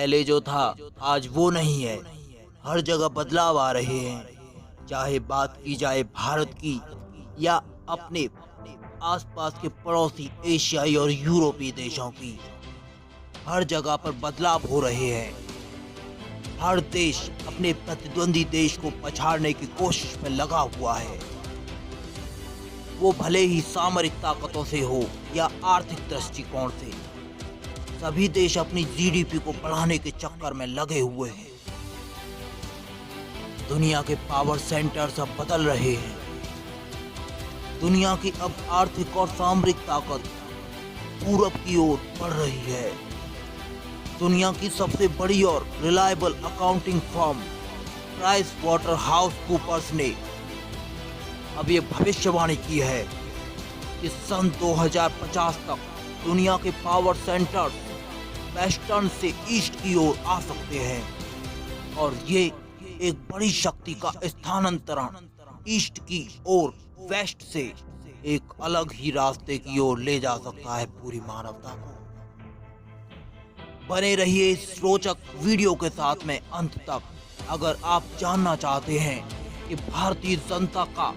पहले जो था आज वो नहीं है। हर जगह बदलाव आ रहे हैं, चाहे बात की जाए भारत की या अपने आसपास के पड़ोसी एशियाई और यूरोपीय देशों की। हर जगह पर बदलाव हो रहे हैं। हर देश अपने प्रतिद्वंदी देश को पछाड़ने की कोशिश में लगा हुआ है, वो भले ही सामरिक ताकतों से हो या आर्थिक दृष्टिकोण से। सभी देश अपनी जीडीपी को बढ़ाने के चक्कर में लगे हुए हैं। दुनिया के पावर सेंटर्स अब बदल रहे हैं। दुनिया की अब आर्थिक और सामरिक ताकत पूरब की ओर बढ़ रही है। दुनिया की सबसे बड़ी और reliable accounting firm Price Waterhouse हाउस कूपर्स ने अब ये भविष्यवाणी की है कि सन 2050 तक दुनिया के पावर सेंटर्स वेस्टर्न से ईस्ट की ओर आ सकते हैं और ये एक बड़ी शक्ति का स्थानांतरण ईस्ट की ओर वेस्ट से एक अलग ही रास्ते की ओर ले जा सकता है पूरी मानवता को। बने रहिए इस रोचक वीडियो के साथ में अंत तक। अगर आप जानना चाहते हैं कि भारतीय जनता का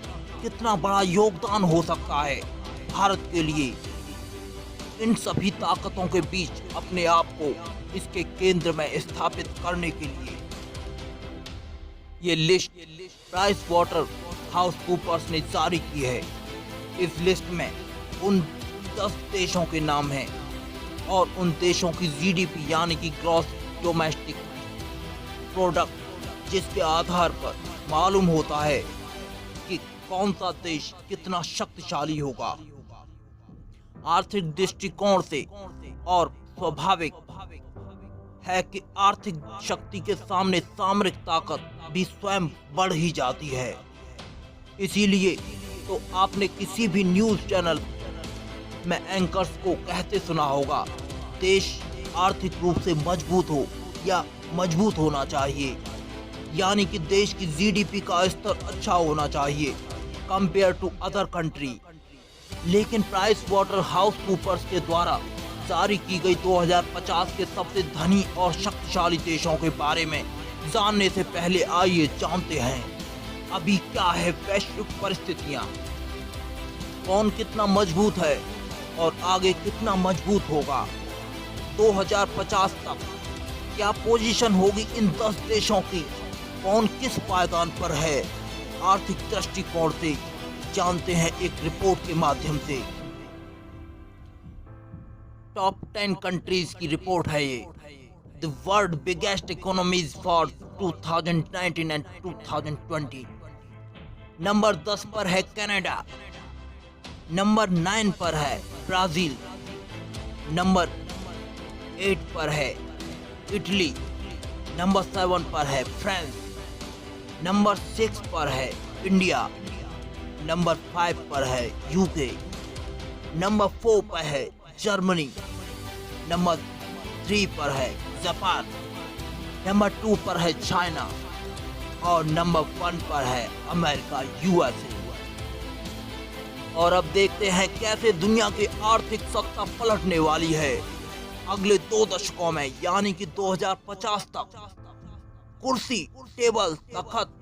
कितना बड़ा योगदान हो सकता है भारत के लिए, इन सभी ताकतों के बीच अपने आप को इसके केंद्र में स्थापित करने के लिए, ये लिस्ट प्राइस वाटर हाउस कूपर्स ने जारी की है। इस लिस्ट में उन 10 देशों के नाम हैं और उन देशों की जीडीपी यानी कि ग्रॉस डोमेस्टिक प्रोडक्ट, जिसके आधार पर मालूम होता है कि कौन सा देश कितना शक्तिशाली होगा आर्थिक दृष्टिकोण से। और स्वाभाविक है कि आर्थिक शक्ति के सामने सामरिक ताकत भी स्वयं बढ़ ही जाती है। इसीलिए तो आपने किसी भी न्यूज़ चैनल में एंकर्स को कहते सुना होगा, देश आर्थिक रूप से मजबूत हो या मजबूत होना चाहिए, यानी कि देश की जीडीपी का स्तर अच्छा होना चाहिए कंपेयर टू अदर कंट्री। लेकिन प्राइस वाटर हाउस कूपर्स के द्वारा जारी की गई 2050 के सबसे धनी और शक्तिशाली देशों के बारे में जानने से पहले आइए जानते हैं अभी क्या है वैश्विक परिस्थितियां, कौन कितना मजबूत है और आगे कितना मजबूत होगा। 2050 तक क्या पोजीशन होगी इन 10 देशों की, कौन किस पायदान पर है आर्थिक दृष्टिकोण से, जानते हैं एक रिपोर्ट के माध्यम से। टॉप 10 कंट्रीज की रिपोर्ट है ये, the world biggest economies for 2019 and 2020। Number 10 पर है कनाडा, नंबर 9 पर है ब्राजील, नंबर 8 पर है इटली, नंबर 7 पर है फ्रांस, नंबर 6 पर है इंडिया, नंबर 5 पर है यूके, नंबर 4 पर है जर्मनी, नंबर 3 पर है जापान, नंबर 2 पर है चाइना और नंबर 1 पर है अमेरिका यूएसए। और अब देखते हैं कैसे दुनिया की आर्थिक सत्ता पलटने वाली है अगले 2 दशकों में, यानी कि 2050 तक। कुर्सी, टेबल, तखत,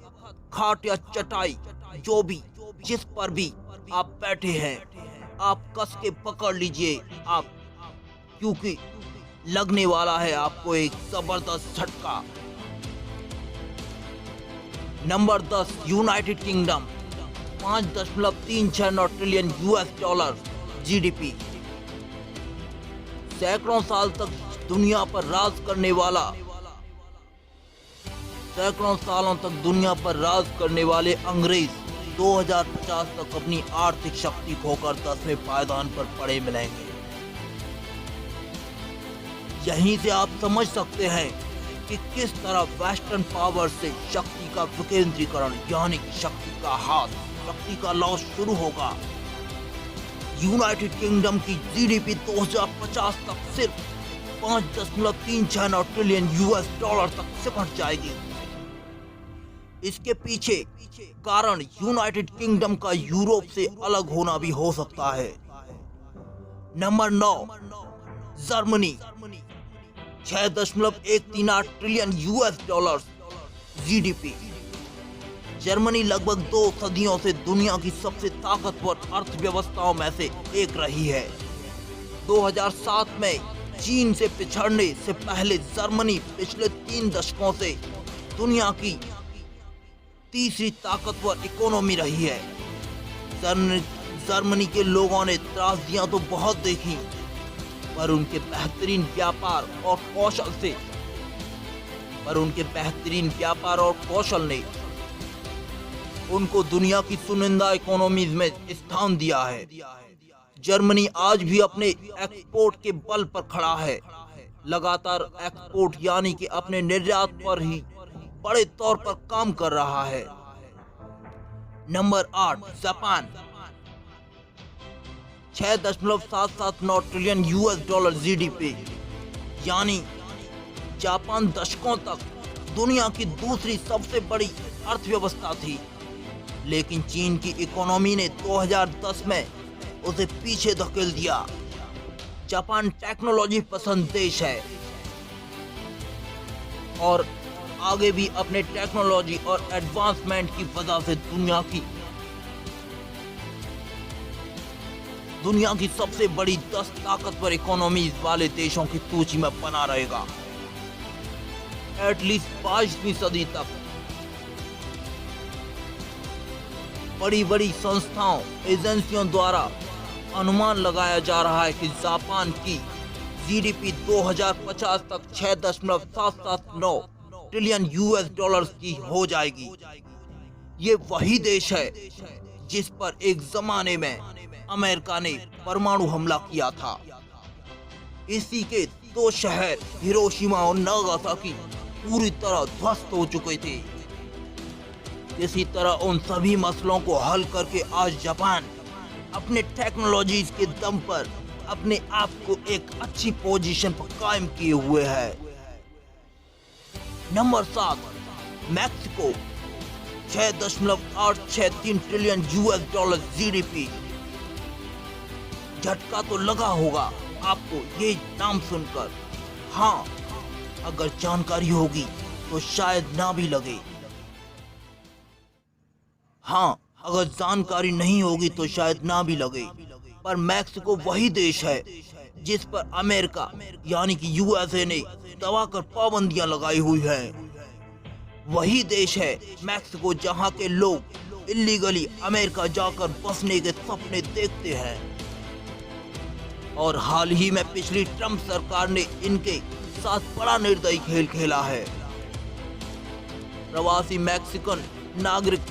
खाट या चटाई, जो भी जिस पर भी आप बैठे हैं, आप कस के पकड़ लीजिए आप, क्योंकि लगने वाला है आपको एक जबरदस्त झटका। Number 10 United kingdom, 5.36 trillion US dollar GDP. सैकड़ों साल तक दुनिया पर राज करने वाला, सैकड़ों सालों तक दुनिया पर राज करने वाले अंग्रेज 2050 तक अपनी आर्थिक शक्ति खोकर 10वें पायदान पर पड़े मिलेंगे। यहीं से आप समझ सकते हैं कि किस तरह वेस्टर्न पावर से शक्ति का विकेंद्रीकरण यानी कि शक्ति का हाथ, शक्ति का लॉस शुरू होगा। यूनाइटेड किंगडम की जीडीपी 2050 तक सिर्फ 5.36 ट्रिलियन यूएस डॉलर तक सिमट जाएगी। इसके पीछे कारण यूनाइटेड किंगडम का यूरोप से अलग होना भी हो सकता है। Number 9 Germany, $6.138 trillion GDP. Germany लगभग 2 सदियों से दुनिया की सबसे ताकतवर अर्थव्यवस्थाओं में से एक रही है। 2007 में चीन से पिछड़ने से पहले जर्मनी पिछले 3 दशकों से दुनिया की तीसरी ताकतवर इकोनॉमी रही है। जर्मनी के लोगों ने त्रासदियां तो बहुत देखी, पर उनके बेहतरीन व्यापार और कौशल ने उनको दुनिया की चुनिंदा इकोनॉमीज में स्थान दिया है। जर्मनी आज भी अपने एक्सपोर्ट के बल पर खड़ा है। लगातार एक्सपोर्ट यानी कि अपने निर्यात पर ही बड़े तौर पर काम कर रहा है। Number 8, Japan. $6.779 ट्रिलियन जीडीपी, यानी जापान दशकों तक दुनिया की दूसरी सबसे बड़ी अर्थव्यवस्था थी, लेकिन चीन की इकोनॉमी ने 2010 में उसे पीछे धकेल दिया। जापान टेक्नोलॉजी पसंद देश है और आगे भी अपने टेक्नोलॉजी और एडवांसमेंट की वजह से दुनिया की सबसे बड़ी 10 ताकतवर इकोनॉमीज वाले देशों की सूची में बना रहेगा। एटलीस्ट 22वीं सदी तक बड़ी संस्थाओं, एजेंसियों द्वारा अनुमान लगाया जा रहा है कि जापान की जीडीपी 2050 तक $6.779 ट्रिलियन की हो जाएगी। ये वही देश है जिस पर एक जमाने में अमेरिका ने परमाणु हमला किया था। इसी के 2 शहर हिरोशिमा और नागासाकी पूरी तरह ध्वस्त हो चुके थे। इसी तरह उन सभी मसलों को हल करके आज जापान अपने टेक्नोलॉजीज के दम पर अपने आप को एक अच्छी पोजीशन पर कायम किए हुए है। Number 7, Mexico. $6.863 trillion GDP. झटका तो लगा होगा आपको ये नाम सुनकर। हाँ, अगर जानकारी होगी तो शायद ना भी लगे। हाँ, अगर जानकारी नहीं होगी तो शायद ना भी लगे, पर मैक्सिको वही देश है जिस पर अमेरिका यानी कि यूएसए ने दबाकर पाबंदियां लगाई हुई हैं। वही देश है मैक्सिको जहां के लोग इलीगली अमेरिका जाकर बसने के सपने देखते हैं, और हाल ही में पिछली ट्रंप सरकार ने इनके साथ बड़ा निर्दयी खेल खेला है। प्रवासी मैक्सिकन नागरिक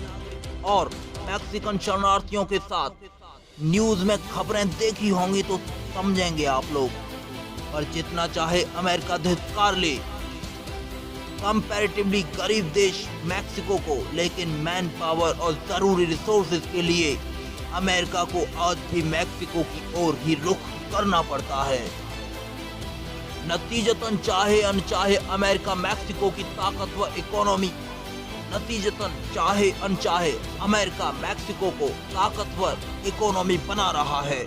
और मैक्सिकन शरणार्थियों के साथ न्यूज में खबरें देखी होंगी तो समझेंगे आप लोग, पर जितना चाहे अमेरिका धिक्कार ले कंपैरेटिवली गरीब देश मैक्सिको को, लेकिन मैन पावर और जरूरी रिसोर्सेज के लिए अमेरिका को आज भी मैक्सिको की ओर ही रुख करना पड़ता है। नतीजतन चाहे अनचाहे अमेरिका मैक्सिको की ताकतवर इकोनॉमी अमेरिका मैक्सिको को ताकतवर इकोनॉमी बना रहा है,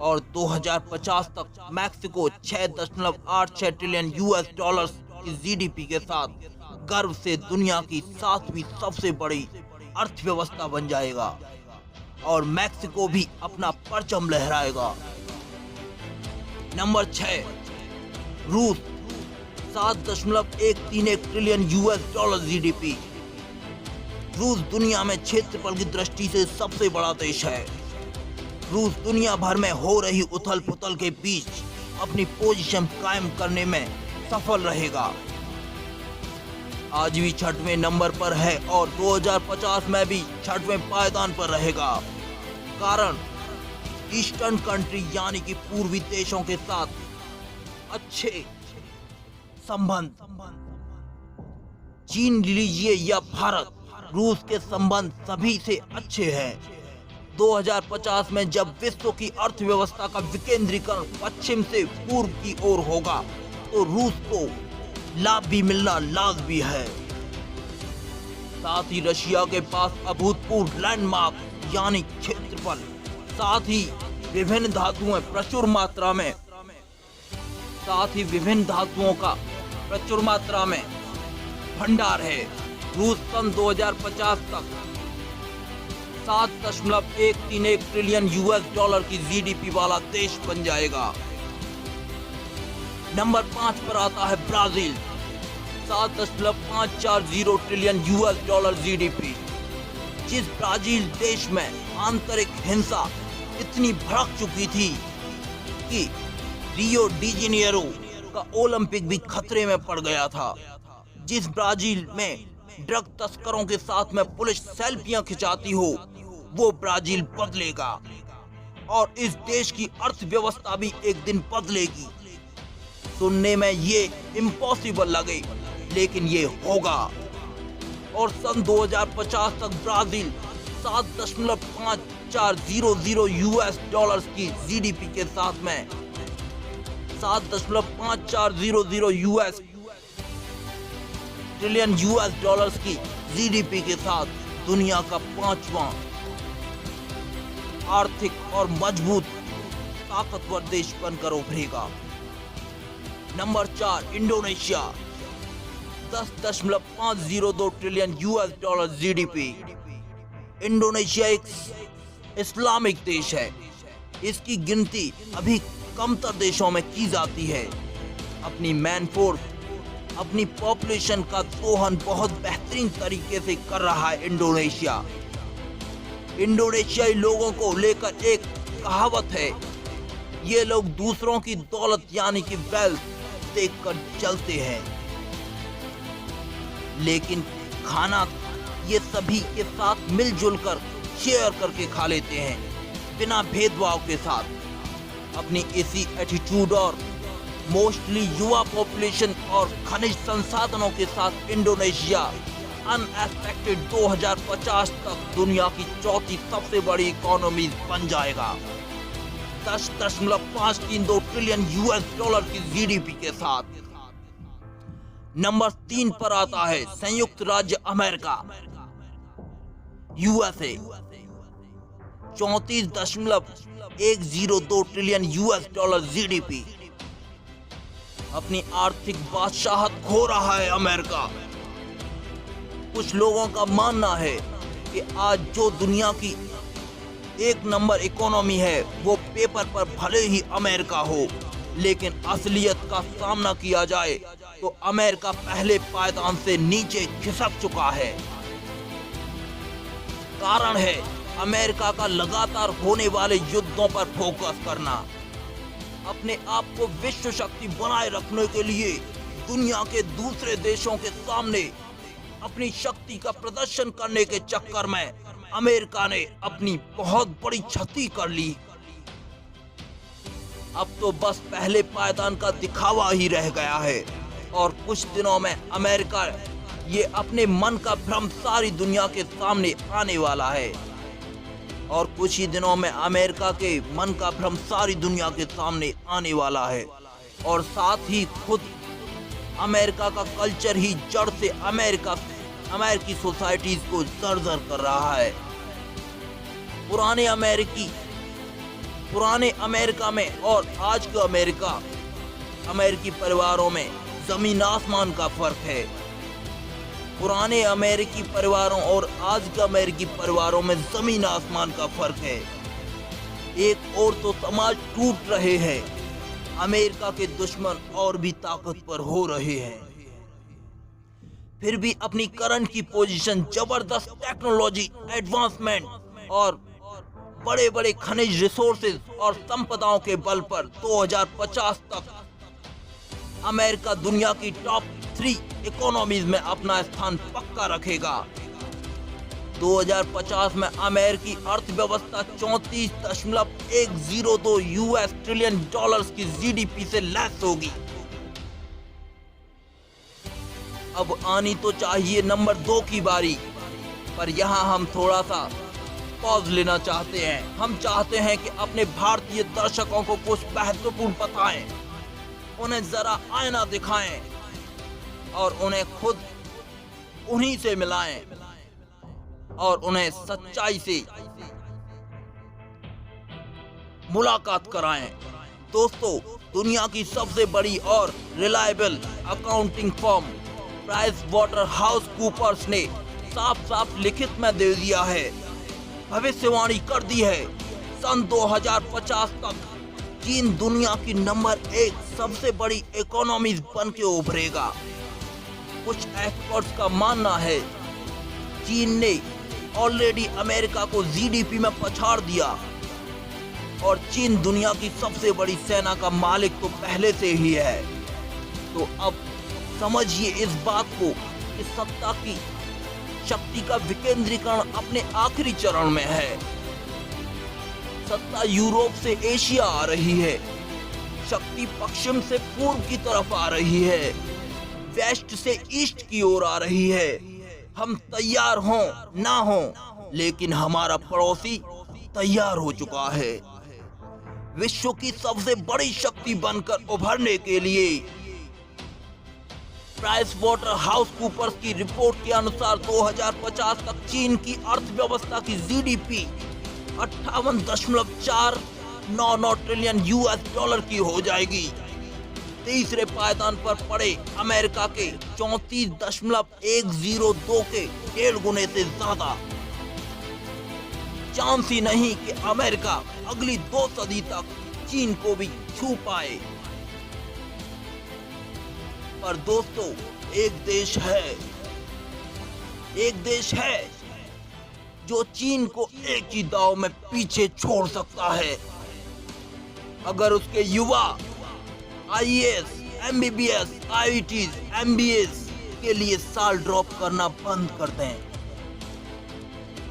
और 2050 तक मैक्सिको $6.86 ट्रिलियन की जीडीपी के साथ गर्व से दुनिया की 7वीं सबसे बड़ी अर्थव्यवस्था बन जाएगा, और मैक्सिको भी अपना परचम लहराएगा। नंबर 6, रूस। $7.131 ट्रिलियन जीडीपी। रूस दुनिया में क्षेत्रफल की दृष्टि से सबसे बड़ा देश है। रूस दुनिया भर में हो रही उथल पुथल के बीच अपनी पोजीशन कायम करने में सफल रहेगा। आज भी 6वें नंबर पर है और 2050 में भी 6वें पायदान पर रहेगा। कारण ईस्टर्न कंट्री यानी कि पूर्वी देशों के साथ अच्छे संबंध। चीन लीजिए या भारत, रूस के संबंध सभी से अच्छे हैं। 2050 में जब विश्व की अर्थव्यवस्था का विकेंद्रीकरण पश्चिम से पूर्व की ओर होगा तो रूस को लाभ भी मिलना लाजमी है। साथ ही रशिया के पास अभूतपूर्व लैंडमार्क यानी क्षेत्रफल, साथ ही विभिन्न धातुएं प्रचुर मात्रा में, साथ ही विभिन्न धातुओं का प्रचुर मात्रा में भंडार है। रूस सन 2050 तक 7.131 ट्रिलियन US डॉलर की GDP वाला देश बन जाएगा। नंबर 5 पर आता है Brazil, 7.540 trillion US dollar GDP। जिस ब्राजील देश में आंतरिक हिंसा इतनी भड़क चुकी थी कि रियो डी जेनेरो का ओलंपिक भी खतरे में पड़ गया था। जिस ब्राजील में ड्रग तस्करों के साथ में पुलिस सेल्फियां खिंचाती हो, वो ब्राजील बदलेगा और इस देश की अर्थव्यवस्था भी एक दिन बदलेगी। सुनने में ये इम्पॉसिबल लगे, लेकिन ये होगा। और सन 2050 तक ब्राजील 7.5400 US डॉलर की GDP के साथ में 7.5400 ट्रिलियन US डॉलर की GDP के साथ दुनिया का 5वां आर्थिक और मजबूत ताकतवर देश बनकर उभरेगा। Number 4 Indonesia, 10.502 trillion US dollar GDP। Indonesia एक इस्लामिक देश है। इसकी गिनती अभी कमतर देशों में की जाती है। अपनी मैन फोर्स, अपनी पॉपुलेशन का दोहन बहुत बेहतरीन तरीके से कर रहा है इंडोनेशिया। इंडोनेशियाई लोगों को लेकर एक कहावत है, ये लोग दूसरों की दौलत यानी कि वेल्थ देखकर चलते हैं, लेकिन खाना ये सभी के साथ मिलजुल कर शेयर करके खा लेते हैं, बिना भेदभाव के साथ। अपनी इसी एटीट्यूड और मोस्टली युवा पॉपुलेशन और खनिज संसाधनों के साथ इंडोनेशिया अनएक्सपेक्टेड 2050 तक दुनिया की चौथी सबसे बड़ी इकोनॉमी बन जाएगा, 10.532 ट्रिलियन US डॉलर की GDP के साथ। नंबर 3 पर आता है संयुक्त राज्य America, USA, 34.102 trillion US dollar GDP। अपनी आर्थिक बादशाहत खो रहा है अमेरिका। कुछ लोगों का मानना है कि आज जो दुनिया की 1 नंबर इकोनॉमी है, वो पेपर पर भले ही अमेरिका हो, लेकिन असलियत का सामना किया जाए तो अमेरिका पहले पायदान से नीचे खिसक चुका है। कारण है अमेरिका का लगातार होने वाले युद्धों पर फोकस करना। अपने आप को विश्व शक्ति बनाए रखने के लिए दुनिया के दूसरे देशों के सामने अपनी शक्ति का प्रदर्शन करने के चक्कर में अमेरिका ने अपनी बहुत बड़ी क्षति कर ली। अब तो बस पहले पायदान का दिखावा ही रह गया है और कुछ दिनों में अमेरिका ये अपने मन का भ्रम सारी दुनिया के सामने आने वाला है। और कुछ ही दिनों में अमेरिका के मन का भ्रम सारी दुनिया के सामने आने वाला है। और साथ ही खुद अमेरिका का कल्चर ही जड़ से अमेरिकी सोसाइटीज को जर्जर कर रहा है। पुराने अमेरिका में और आज के अमेरिकी परिवारों में जमीन आसमान का फर्क है। पुराने अमेरिकी परिवारों और आज के अमेरिकी परिवारों में जमीन आसमान का फर्क है। एक और तो समाज टूट रहे हैं, अमेरिका के दुश्मन और भी ताकतवर हो रहे हैं। फिर भी अपनी करंट की पोजीशन, जबरदस्त टेक्नोलॉजी एडवांसमेंट और बड़े बड़े खनिज रिसोर्सेज और संपदाओं के बल पर 2050 तक अमेरिका दुनिया की टॉप 3 इकोनॉमीज में अपना स्थान पक्का रखेगा। 2050 में अमेरिकी अर्थव्यवस्था 34.102 US ट्रिलियन डॉलर्स की GDP से लैस होगी। अब आनी तो चाहिए नंबर 2 की बारी, पर यहाँ हम थोड़ा सा पॉज लेना चाहते हैं। हम चाहते हैं कि अपने भारतीय दर्शकों को कुछ महत्वपूर्ण बताएं, उन्हें जरा आईना दिखाएं और उन्हें खुद उन्हीं से मिलाएं और उन्हें सच्चाई से मुलाकात कराएं। दोस्तों, दुनिया की सबसे बड़ी और reliable accounting firm Price Waterhouse हाउस कूपर्स ने साफ साफ लिखित में दे दिया है, भविष्यवाणी कर दी है, सन 2050 तक चीन दुनिया की नंबर 1 सबसे बड़ी इकोनॉमी बन के उभरेगा। कुछ एक्सपर्ट्स का मानना है चीन ने ऑलरेडी अमेरिका को जीडीपी में पछाड़ दिया और चीन दुनिया की सबसे बड़ी सेना का मालिक तो पहले से ही है। तो अब समझिए इस बात को कि सत्ता की शक्ति का विकेंद्रीकरण अपने आखिरी चरण में है। सत्ता यूरोप से एशिया आ रही है, शक्ति पश्चिम से पूर्व की तरफ आ रही है, वेस्ट से ईस्ट की ओर आ रही है। हम तैयार हों ना हों, लेकिन हमारा पड़ोसी तैयार हो चुका है। विश्व की सबसे बड़ी शक्ति बनकर उभरने के लिए प्राइस वाटर हाउस कूपर्स की रिपोर्ट के अनुसार 2050 तक चीन की अर्थव्यवस्था की जीडीपी 58.499 ट्रिलियन यूएस डॉलर की हो जाएगी। तीसरे पायदान पर पड़े अमेरिका के 34.102 के 1.5 गुने से ज्यादा। चांस ही नहीं कि अमेरिका अगली 2 सदी तक चीन को भी छू पाए। पर दोस्तों, एक देश है जो चीन को एक ही दाव में पीछे छोड़ सकता है। अगर उसके युवा आईएएस, एमबीबीएस, आईआईटीज, एमबीएस के लिए साल ड्रॉप करना बंद कर दें।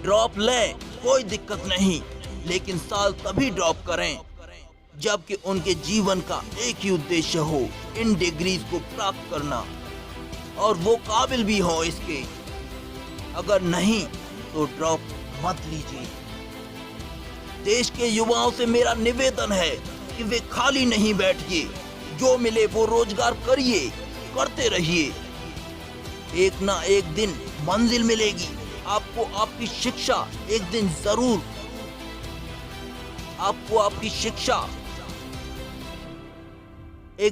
ड्रॉप लें, कोई दिक्कत नहीं, लेकिन साल तभी ड्रॉप करें जबकि उनके जीवन का एक ही उद्देश्य हो, इन डिग्रीज को प्राप्त करना, और वो काबिल भी हो इसके। अगर नहीं तो ड्रॉप मत लीजिए। देश के युवाओं से मेरा निवेदन है कि वे खाली नहीं बैठिए, जो मिले वो रोजगार करिए, करते रहिए। एक ना एक दिन मंजिल मिलेगी आपको। आपकी शिक्षा एक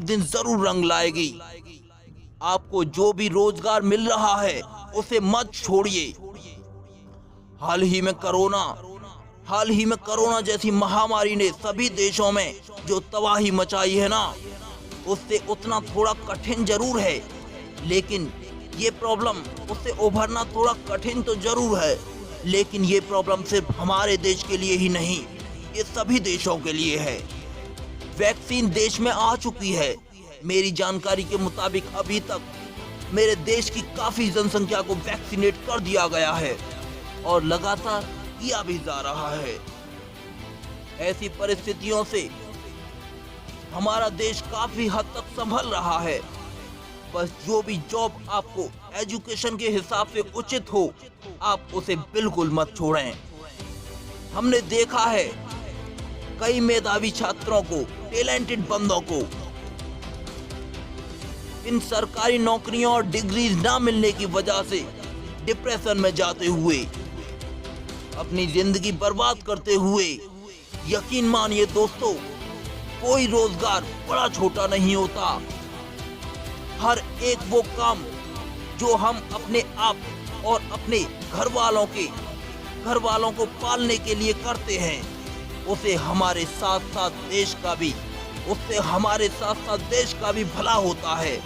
दिन जरूर रंग लाएगी। आपको जो भी रोजगार मिल रहा है उसे मत छोड़िए। हाल ही में कोरोना जैसी महामारी ने सभी देशों में जो तबाही मचाई है ना, उससे उतना थोड़ा कठिन जरूर है, लेकिन ये प्रॉब्लम, उससे उभरना थोड़ा कठिन तो जरूर है, लेकिन ये प्रॉब्लम सिर्फ हमारे देश के लिए ही नहीं, ये सभी देशों के लिए है। वैक्सीन देश में आ चुकी है। मेरी जानकारी के मुताबिक अभी तक मेरे देश की काफी जनसंख्या को वैक्सीनेट कर दिया गया है और लगातार किया भी जा रहा है। ऐसी परिस्थितियों से हमारा देश काफी हद तक संभल रहा है। बस जो भी जॉब आपको एजुकेशन के हिसाब से उचित हो, आप उसे बिल्कुल मत छोड़ें। हमने देखा है कई मेधावी छात्रों को, टैलेंटेड बंदों को इन सरकारी नौकरियों और डिग्रीज ना मिलने की वजह से डिप्रेशन में जाते हुए, अपनी जिंदगी बर्बाद करते हुए। यकीन मानिए दोस्तों, कोई रोजगार बड़ा छोटा नहीं होता। हर एक वो काम जो हम अपने आप और अपने घर वालों को पालने के लिए करते हैं, उससे हमारे साथ साथ देश का भी भला होता है।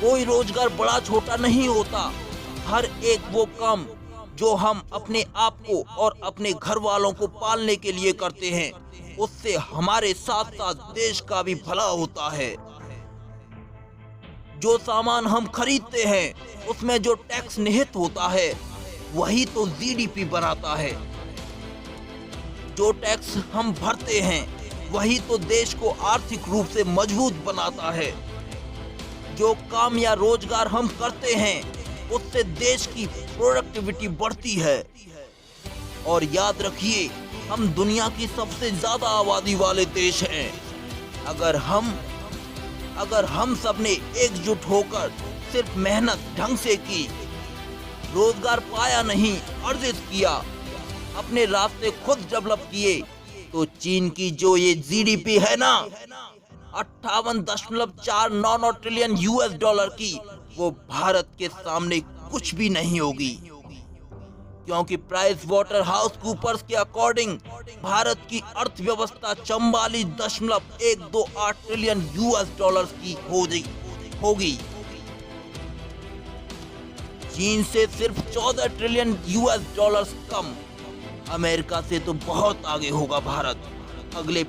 कोई रोजगार बड़ा छोटा नहीं होता। हर एक वो काम जो हम अपने आप को और अपने घर वालों को पालने के लिए करते हैं, उससे हमारे साथ साथ देश का भी भला होता है। जो सामान हम खरीदते हैं उसमें जो टैक्स निहित होता है, वही तो जीडीपी बनाता है। जो टैक्स हम भरते हैं वही तो देश को आर्थिक रूप से मजबूत बनाता है। जो काम या रोजगार हम करते हैं उससे देश की प्रोडक्टिविटी बढ़ती है। और याद रखिए, हम दुनिया की सबसे ज्यादा आबादी वाले देश हैं। अगर हम सब ने एकजुट होकर सिर्फ मेहनत ढंग से की, रोजगार पाया नहीं अर्जित किया, अपने रास्ते खुद डेवलप किए तो चीन की जो ये जीडीपी है ना 58.49 ट्रिलियन यूएस डॉलर की, वो भारत के सामने कुछ भी नहीं होगी। क्योंकि प्राइस वाटर हाउस कूपर्स के अकॉर्डिंग भारत की अर्थव्यवस्था 44.128 ट्रिलियन यूएस डॉलर्स की होगी। चीन से सिर्फ 14 ट्रिलियन यूएस डॉलर्स कम। अमेरिका से तो बहुत आगे होगा भारत अगले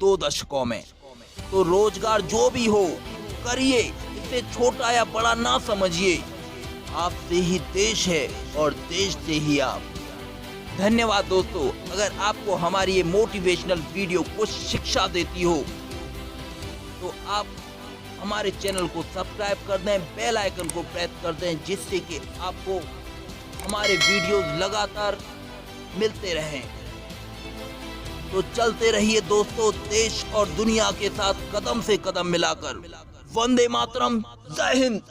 2 दशकों में। तो रोजगार जो भी हो करिए, इसे छोटा या बड़ा ना समझिए। आपसे ही देश है और देश से ही आप। धन्यवाद दोस्तों। अगर आपको हमारी ये मोटिवेशनल वीडियो कुछ शिक्षा देती हो तो आप हमारे चैनल को सब्सक्राइब कर दें, बेल आइकन को प्रेस कर दें, जिससे कि आपको हमारे वीडियोस लगातार मिलते रहें। तो चलते रहिए दोस्तों, देश और दुनिया के साथ कदम से कदम मिलाकर। वंदे मातरम। जय हिंद।